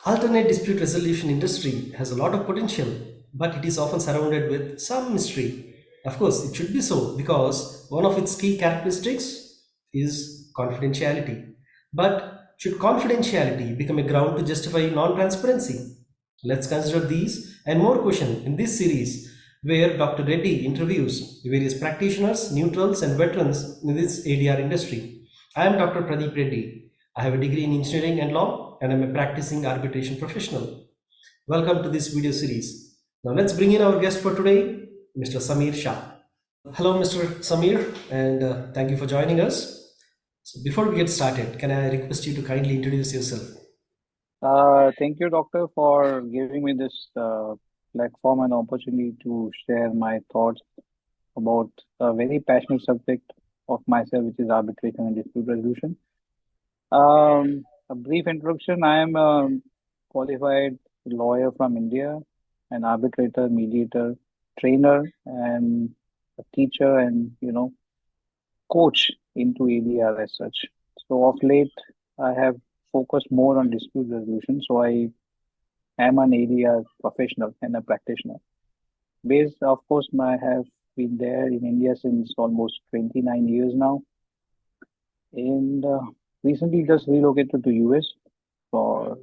Alternate dispute resolution industry has a lot of potential, but it is often surrounded with some mystery. Of course, it should be so because one of its key characteristics is confidentiality. But should confidentiality become a ground to justify non-transparency? Let's consider these and more questions in this series where Dr. Reddy interviews various practitioners, neutrals and veterans in this ADR industry. I am Dr. Pradeep Reddy. I have a degree in engineering and law, and I'm a practicing arbitration professional. Welcome to this video series. Now let's bring in our guest for today, Mr. Samir Shah. Hello, Mr. Samir, and thank you for joining us. So before we get started, can I request you to kindly introduce yourself? Thank you, Doctor, for giving me this platform and opportunity to share my thoughts about a very passionate subject of myself, which is arbitration and dispute resolution. A brief introduction. I am a qualified lawyer from India, an arbitrator, mediator, trainer, and a teacher, and coach into ADR as such. So of late, I have focused more on dispute resolution. So I am an ADR professional and a practitioner. Based, of course, I have been there in India since almost 29 years now, and recently just relocated to US for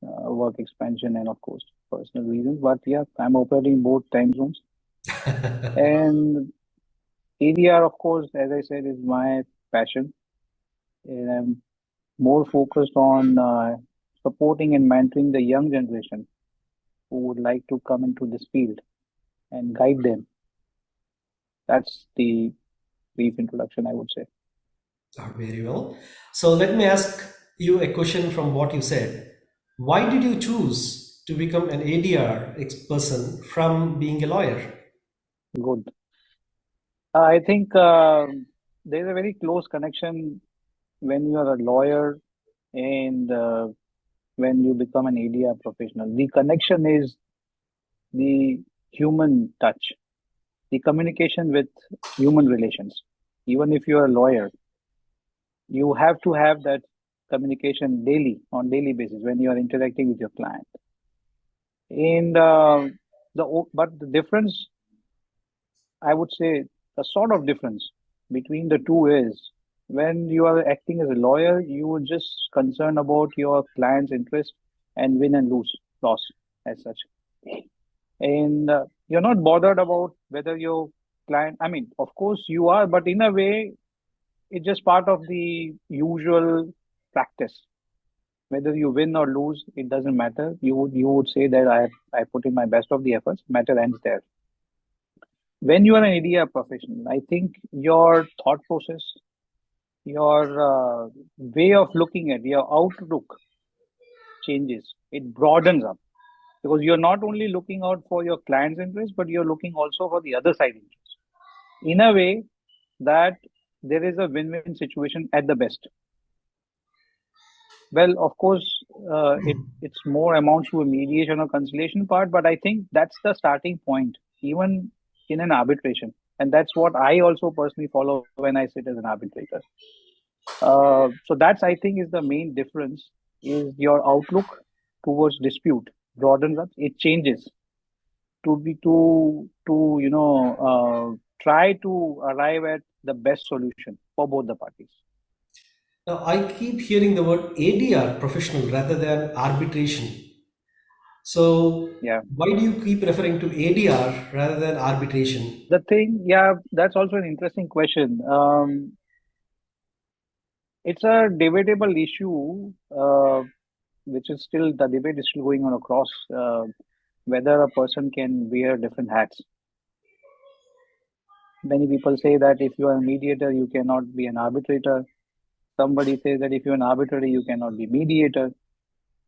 work expansion and, of course, personal reasons. But yeah, I'm operating both time zones. And ADR, of course, as I said, is my passion, and I'm more focused on supporting and mentoring the young generation who would like to come into this field and guide them. That's the brief introduction, I would say. Very well. So let me ask you a question from what you said. Why did you choose to become an ADR person from being a lawyer? Good. I think there's a very close connection when you are a lawyer and when you become an ADR professional. The connection is the human touch, the communication with human relations. Even if you are a lawyer, you have to have that communication daily, on daily basis, when you are interacting with your client. And but the difference, I would say, a sort of difference between the two is when you are acting as a lawyer, you are just concerned about your client's interest and win and lose, loss as such. And you're not bothered about whether your client, I mean, of course you are, but in a way, it's just part of the usual practice. Whether you win or lose, it doesn't matter. You would say that I put in my best of the efforts. Matter ends there. When you are an ADR professional, I think your thought process, your way of looking at your outlook changes. It broadens up because you're not only looking out for your client's interest, but you're looking also for the other side interest. In a way that there is a win-win situation at the best. Well, of course, it's more amounts to a mediation or conciliation part, but I think that's the starting point, even in an arbitration. And that's what I also personally follow when I sit as an arbitrator. So that's, I think, is the main difference is your outlook towards dispute broadens up. It changes to be to try to arrive at the best solution for both the parties. Now, I keep hearing the word ADR, professional, rather than arbitration. So, Yeah. why do you keep referring to ADR rather than arbitration? The thing, yeah, that's also an interesting question. It's a debatable issue, which is still the debate is still going on across whether a person can wear different hats. Many people say that if you are a mediator, you cannot be an arbitrator. Somebody says that if you're an arbitrator, you cannot be mediator.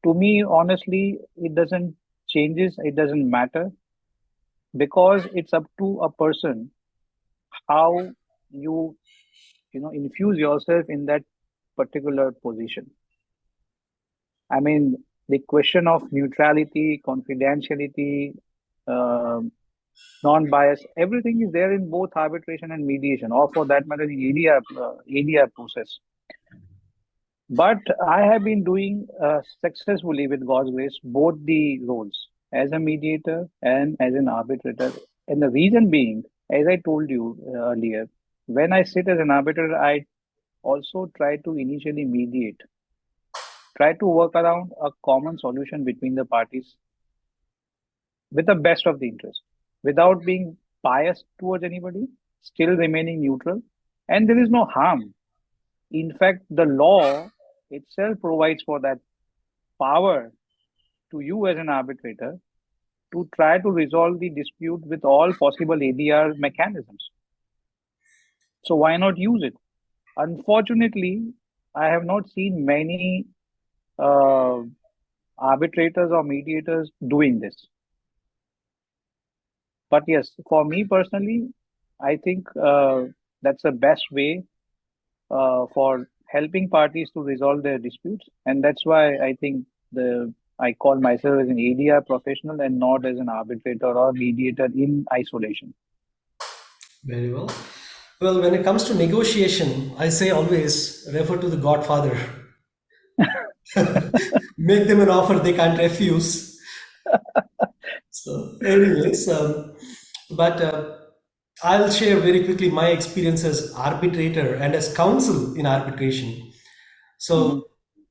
To me, honestly, it doesn't changes. It doesn't matter because it's up to a person how you infuse yourself in that particular position. I mean, the question of neutrality, confidentiality, um non-bias, everything is there in both arbitration and mediation, or for that matter, the ADR process. But I have been doing successfully, with God's grace, both the roles as a mediator and as an arbitrator. And the reason being, as I told you earlier, when I sit as an arbitrator, I also try to initially mediate, try to work around a common solution between the parties with the best of the interest, without being biased towards anybody, still remaining neutral. And there is no harm. In fact, the law itself provides for that power to you as an arbitrator to try to resolve the dispute with all possible ADR mechanisms. So why not use it? Unfortunately, I have not seen many uh, arbitrators or mediators doing this. But yes, for me personally, I think that's the best way for helping parties to resolve their disputes, and that's why I think the I call myself as an ADR professional and not as an arbitrator or mediator in isolation. Very well. Well, when it comes to negotiation, I say always refer to the Godfather. Make them an offer they can't refuse. So, anyways, but I'll share very quickly my experience as arbitrator and as counsel in arbitration. So, Hmm.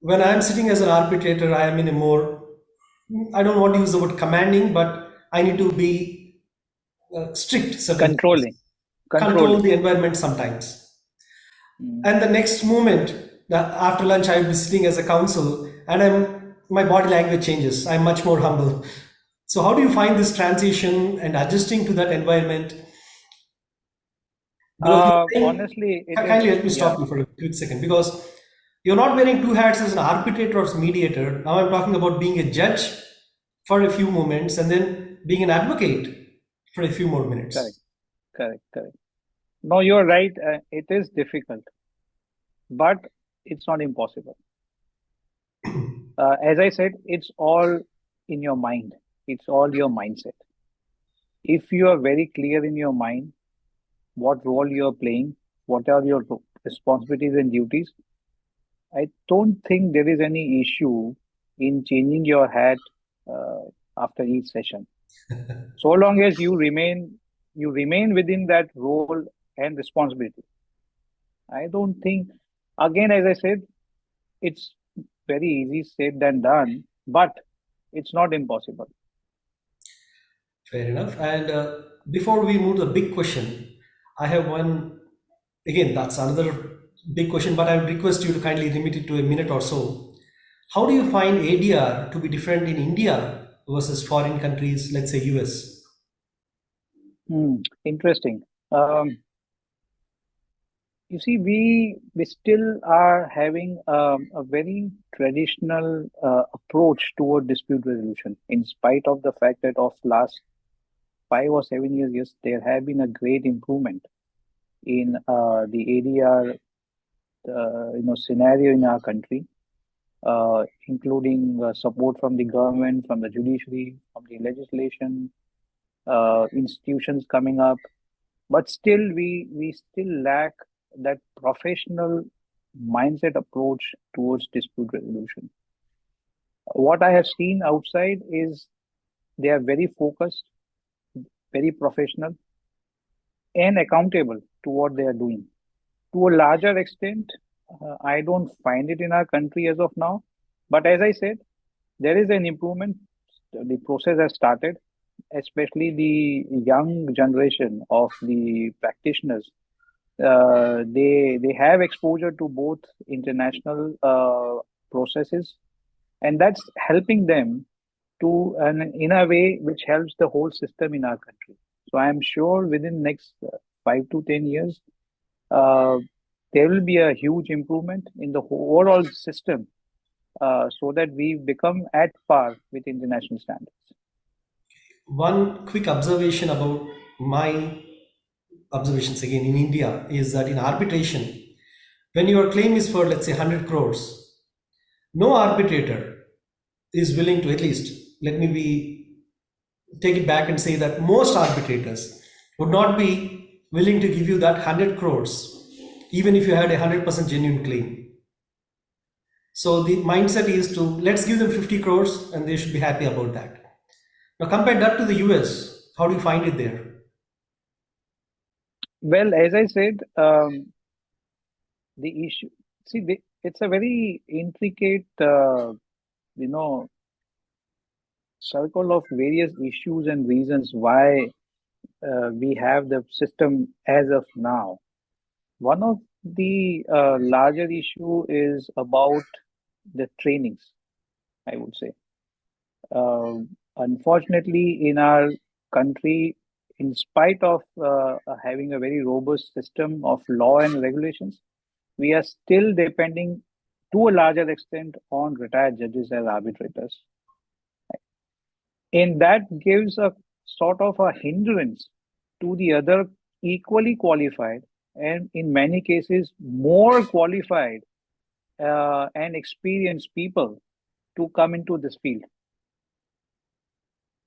when I'm sitting as an arbitrator, I am in a more, I don't want to use the word commanding, but I need to be strict certain things, Controlling, control controlling. the environment sometimes. Mm. And the next moment, after lunch, I will be sitting as a counsel, and my body language changes. I'm much more humble. So, how do you find this transition and adjusting to that environment? Because you're saying, Honestly, it is, kindly let me yeah, stop you for a quick second. Because you're not wearing two hats as an arbitrator or as mediator. Now I'm talking about being a judge for a few moments and then being an advocate for a few more correct, minutes. correct. No, you're right. It is difficult, but it's not impossible. As I said, it's all in your mind. It's all your mindset. If you are very clear in your mind what role you are playing, what are your responsibilities and duties, I don't think there is any issue in changing your hat uh, after each session. So long as you remain within that role and responsibility. I don't think, again, as I said, it's very easy said than done, but it's not impossible. Fair enough. And before we move to the big question, I have one, again, that's another big question, but I would request you to kindly limit it to a minute or so. How do you find ADR to be different in India versus foreign countries, let's say US? Interesting. Um, you see, we still are having a very traditional approach toward dispute resolution, in spite of the fact that of last 5 or 7 years, yes, there have been a great improvement in the ADR, scenario in our country, including support from the government, from the judiciary, from the legislation, institutions coming up. But still, we still lack that professional mindset approach towards dispute resolution. What I have seen outside is they are very focused, very professional, and accountable to what they are doing. To a larger extent, I don't find it in our country as of now. But as I said, there is an improvement. The process has started, especially the young generation of the practitioners. They have exposure to both international processes, and that's helping them to, and in a way which helps the whole system in our country. So I am sure within next 5 to 10 years, uh, there will be a huge improvement in the overall system, so that we become at par with international standards. One quick observation about my observations again in India is that in arbitration, when your claim is for, let's say, 100 crores, no arbitrator is willing to, at least, let me be, take it back and say that most arbitrators would not be willing to give you that 100 crores, even if you had a 100% genuine claim. So the mindset is to let's give them 50 crores and they should be happy about that. Now compare that to the US. How do you find it there? Well, as I said, the issue, see, it's a very intricate, you know, circle of various issues and reasons why we have the system as of now. One of the larger issue is about the trainings, I would say. Unfortunately, in our country, in spite of having a very robust system of law and regulations, we are still depending to a larger extent on retired judges as arbitrators. And that gives a sort of a hindrance to the other equally qualified and in many cases more qualified and experienced people to come into this field.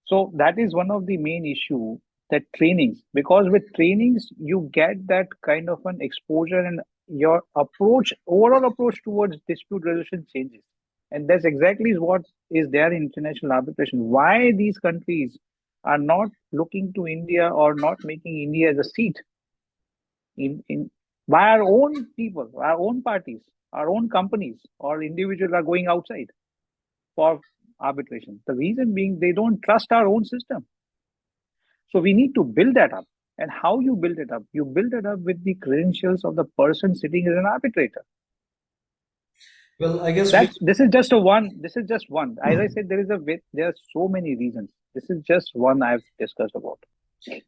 So that is one of the main issue, that trainings, because with trainings you get that kind of an exposure and your approach, overall approach towards dispute resolution changes. And that's exactly what is there in international arbitration. Why these countries are not looking to India or not making India as a seat in why our own people, our own parties, our own companies or individuals are going outside for arbitration. The reason being they don't trust our own system. So we need to build that up. And how you build it up? You build it up with the credentials of the person sitting as an arbitrator. Well, I guess we That's this is just a one. This is just one. As I said, there are so many reasons. This is just one I've discussed about.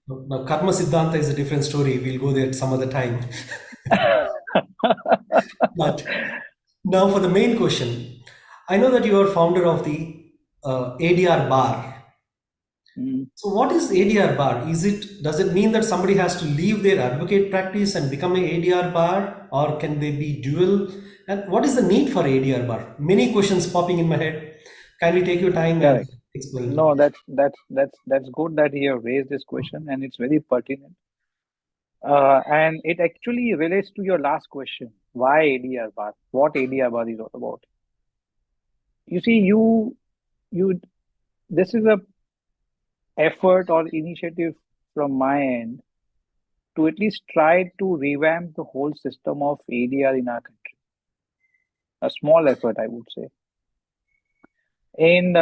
now karma siddhanta is a different story. We'll go there some other time. But now for the main question, I know that you are founder of the ADR bar. Mm. So what is ADR bar? Does it mean that somebody has to leave their advocate practice and become a ADR bar, or can they be dual? And what is the need for ADR bar? Many questions popping in my head. Kindly take your time and Correct. explain. No, that's good that you have raised this question, and it's very pertinent. And it actually relates to your last question. Why ADR bar? What ADR bar is all about? You see, you this is a effort or initiative from my end to at least try to revamp the whole system of ADR in our country. A small effort, I would say. And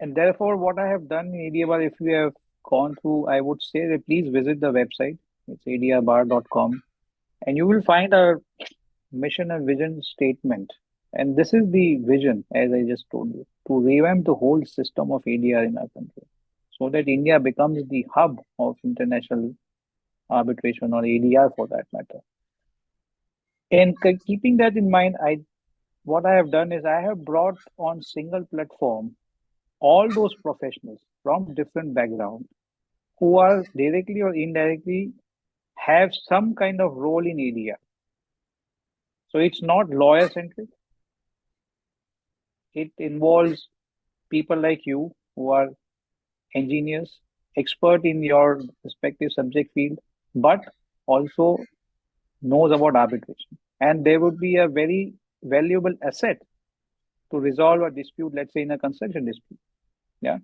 and therefore, what I have done in ADR, if you have gone through, I would say that please visit the website. It's adrbar.com, and you will find our mission and vision statement. And this is the vision, as I just told you, to revamp the whole system of ADR in our country, so that India becomes the hub of international arbitration or ADR for that matter. And keeping that in mind, what I have done is I have brought on single platform all those professionals from different backgrounds who are directly or indirectly have some kind of role in ADR. So it's not lawyer centric. It involves people like you who are engineers, expert in your respective subject field, but also knows about arbitration. And they would be a very valuable asset to resolve a dispute, let's say in a construction dispute. Yeah.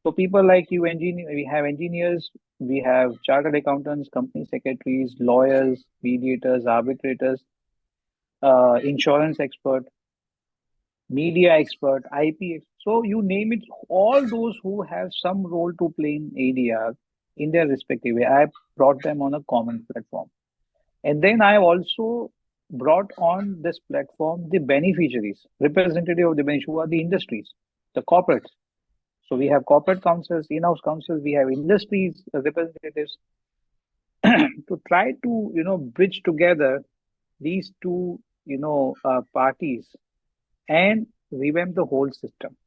So people like you, we have engineers, we have chartered accountants, company secretaries, lawyers, mediators, arbitrators, insurance expert, media expert, IP. So you name it, all those who have some role to play in ADR in their respective way. I brought them on a common platform. And then I also brought on this platform the beneficiaries, representative of the beneficiaries, who are the industries, the corporates. So we have corporate councils, in-house councils, we have industries representatives to try to bridge together these two parties and revamp the whole system.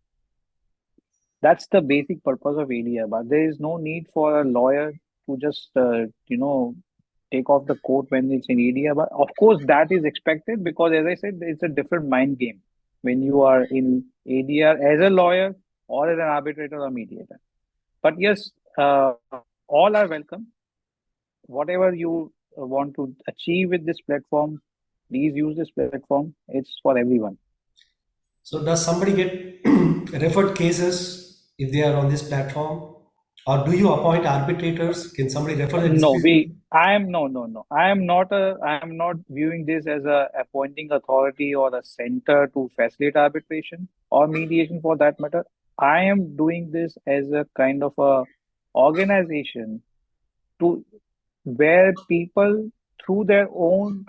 That's the basic purpose of ADR. But there is no need for a lawyer to just take off the court when it's in ADR. But of course, that is expected because, as I said, it's a different mind game when you are in ADR as a lawyer or as an arbitrator or mediator. But yes, all are welcome. Whatever you want to achieve with this platform, please use this platform. It's for everyone. So does somebody get referred cases if they are on this platform? Or do you appoint arbitrators? Can somebody refer a No, dispute? I am no, no, no. I am not viewing this as a appointing authority or a center to facilitate arbitration or mediation for that matter. I am doing this as a kind of a organization to where people through their own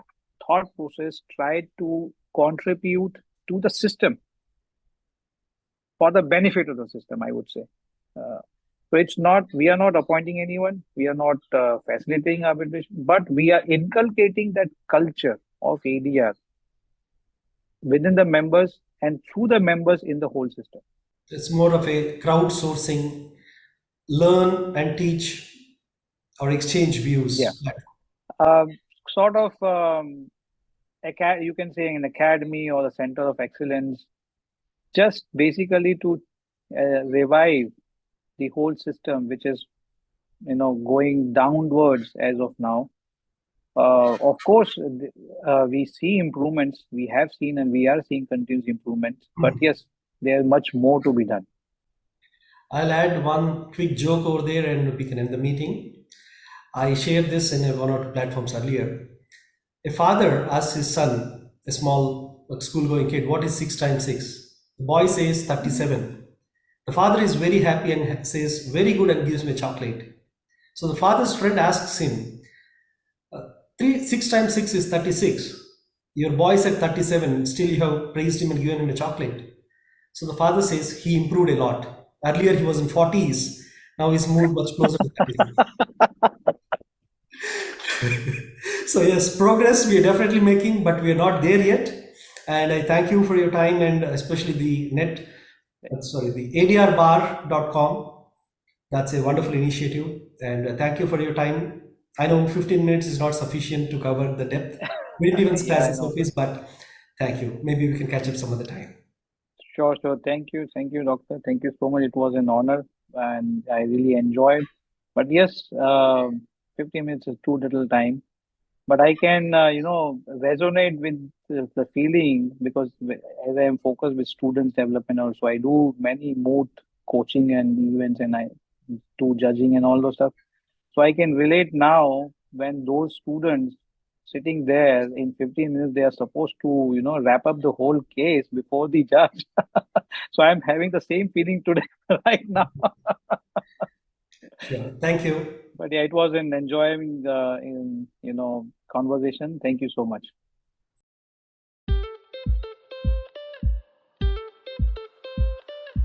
thought process try to contribute to the system for the benefit of the system, I would say. Uh, so it's not, we are not appointing anyone, we are not facilitating arbitration, but we are inculcating that culture of ADR within the members and through the members in the whole system. It's more of a crowdsourcing, learn and teach or exchange Yeah. views. Sort of, you can say an academy or a center of excellence, just basically to revive the whole system, which is, going downwards as of now. Of course, we see improvements. We have seen and we are seeing continuous improvements. But yes, there's much more to be done. I'll add one quick joke over there and we can end the meeting. I shared this in one or two platforms earlier. A father asks his son, a small school going kid, what is 6 times 6? The boy says 37. The father is very happy and says, very good, and gives me a chocolate. So the father's friend asks him, 6 times 6 is 36. Your boy said 37, still you have praised him and given him a chocolate. So the father says he improved a lot. Earlier he was in 40s, now he's moved much closer to 36. So yes, progress we are definitely making, but we are not there yet. And I thank you for your time, and especially the adrbar.com. That's a wonderful initiative, and thank you for your time. I know 15 minutes is not sufficient to cover the depth. We didn't even Yeah, scratch I the know. surface, but thank you. Maybe we can catch up some other time. Sure, sure. Thank you. Thank you, doctor. Thank you so much. It was an honor and I really enjoyed. But yes, 15 minutes is too little time. But I can, resonate with the feeling because as I am focused with students development also, I do many moot coaching and events and I do judging and all those stuff. So I can relate now when those students sitting there in 15 minutes, they are supposed to, wrap up the whole case before the judge. So I'm having the same feeling today right now. Sure. Thank you. But yeah, it was an enjoying, conversation. Thank you so much.